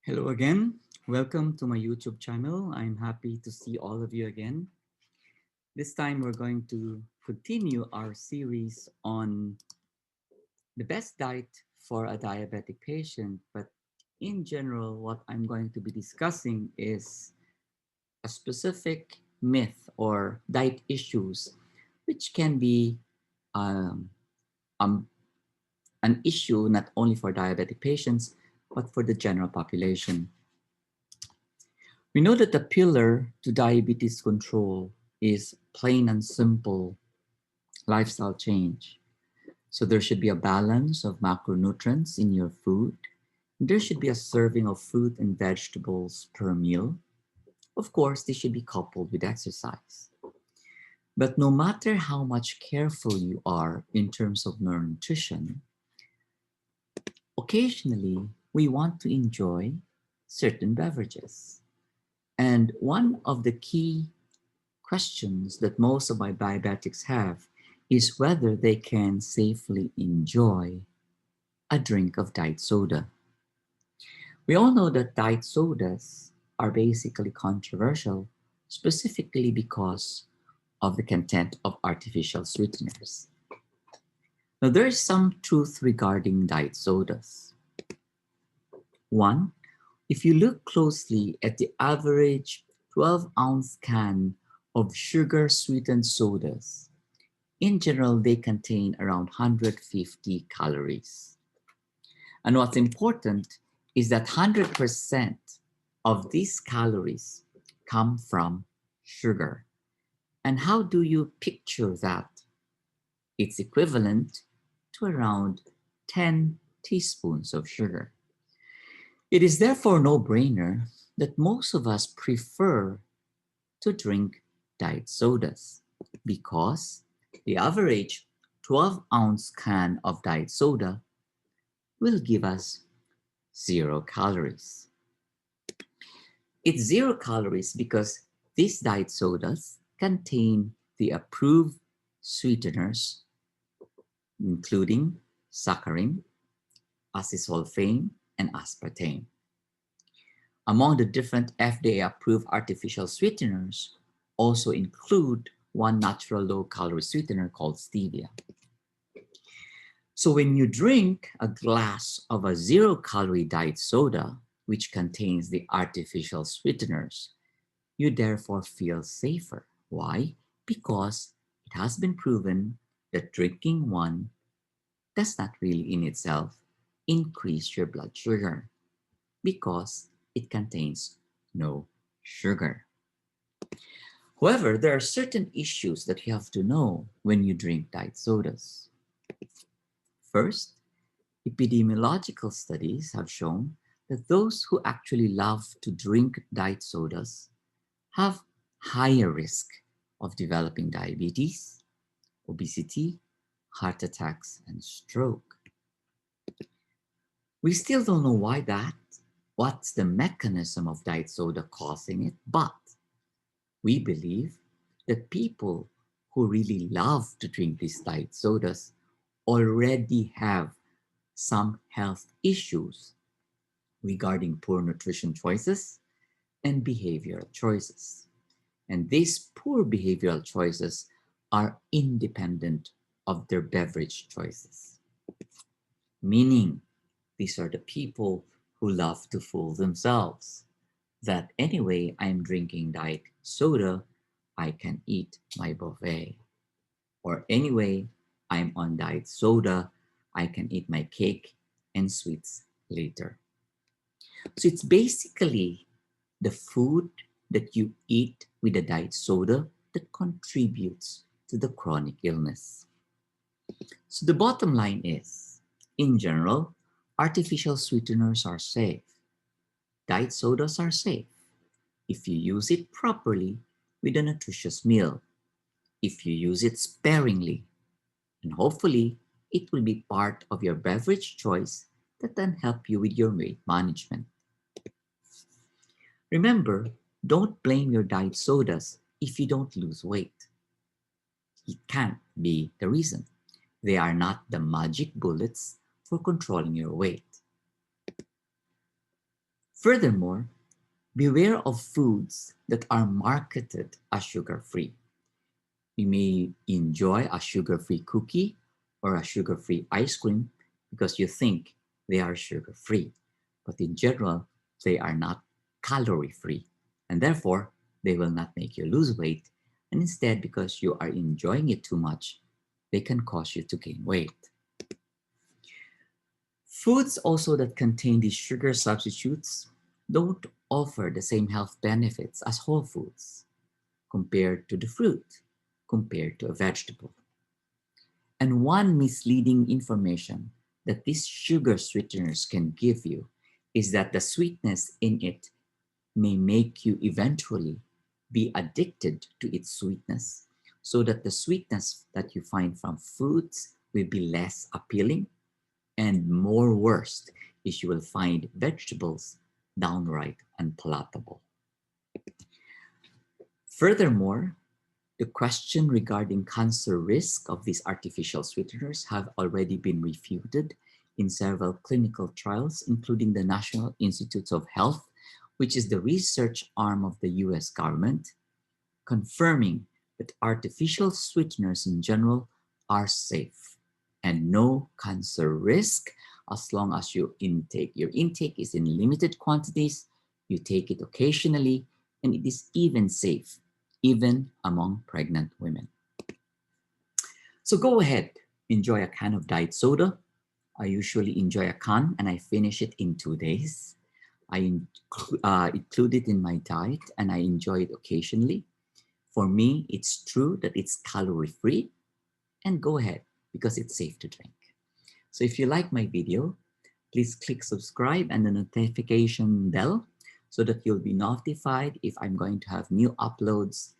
Hello again. Welcome to my YouTube channel. I'm happy to see all of you again. This time we're going to continue our series on the best diet for a diabetic patient. But in general, what I'm going to be discussing is a specific myth or diet issues, which can be um, um, an issue not only for diabetic patients, but for the general population. We know that the pillar to diabetes control is plain and simple lifestyle change. So there should be a balance of macronutrients in your food. There should be a serving of fruit and vegetables per meal. Of course, this should be coupled with exercise. But no matter how much careful you are in terms of nutrition, occasionally we want to enjoy certain beverages. And one of the key questions that most of my diabetics have is whether they can safely enjoy a drink of diet soda. We all know that diet sodas are basically controversial, specifically because of the content of artificial sweeteners. Now, there is some truth regarding diet sodas. One, if you look closely at the average 12-ounce can of sugar sweetened sodas, in general, they contain around 150 calories. And what's important is that 100% of these calories come from sugar. And how do you picture that? It's equivalent to around 10 teaspoons of sugar. It is therefore no brainer that most of us prefer to drink diet sodas because the average 12-ounce can of diet soda will give us 0 calories. It's 0 calories because these diet sodas contain the approved sweeteners, including saccharin, acesulfame, and aspartame. Among the different FDA-approved artificial sweeteners also include one natural low-calorie sweetener called stevia. So when you drink a glass of a 0 calorie diet soda, which contains the artificial sweeteners, you therefore feel safer. Why? Because it has been proven that drinking one does not really in itself increase your blood sugar because it contains no sugar. However, there are certain issues that you have to know when you drink diet sodas. First, epidemiological studies have shown that those who actually love to drink diet sodas have higher risk of developing diabetes, obesity, heart attacks, and stroke. We still don't know why that, what's the mechanism of diet soda causing it, but we believe that people who really love to drink these diet sodas already have some health issues regarding poor nutrition choices and behavioral choices. And these poor behavioral choices are independent of their beverage choices, meaning these are the people who love to fool themselves that anyway I'm drinking diet soda, I can eat my buffet. Or anyway, I'm on diet soda, I can eat my cake and sweets later. So it's basically the food that you eat with a diet soda that contributes to the chronic illness. So the bottom line is, in general, artificial sweeteners are safe. Diet sodas are safe if you use it properly with a nutritious meal, if you use it sparingly, and hopefully it will be part of your beverage choice that can help you with your weight management. Remember, don't blame your diet sodas if you don't lose weight. It can't be the reason. They are not the magic bullets for controlling your weight. Furthermore, beware of foods that are marketed as sugar-free. You may enjoy a sugar-free cookie or a sugar-free ice cream because you think they are sugar-free, but in general, they are not calorie-free, and therefore, they will not make you lose weight, and instead, because you are enjoying it too much, they can cause you to gain weight. Foods also that contain these sugar substitutes don't offer the same health benefits as whole foods compared to the fruit, compared to a vegetable. And one misleading information that these sugar sweeteners can give you is that the sweetness in it may make you eventually be addicted to its sweetness, so that the sweetness that you find from foods will be less appealing, and more worst is you will find vegetables downright unpalatable. Furthermore, the question regarding cancer risk of these artificial sweeteners have already been refuted in several clinical trials, including the National Institutes of Health, which is the research arm of the US government, confirming that artificial sweeteners in general are safe and no cancer risk as long as your intake is in limited quantities, you take it occasionally, and it is even safe, even among pregnant women. So go ahead, enjoy a can of diet soda. I usually enjoy a can and I finish it in 2 days. I include it in my diet and I enjoy it occasionally. For me, it's true that it's calorie free, and go ahead because it's safe to drink. So if you like my video, please click subscribe and the notification bell so that you'll be notified if I'm going to have new uploads.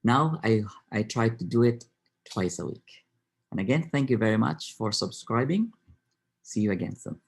Now I try to do it twice a week. And again, thank you very much for subscribing. See you again soon.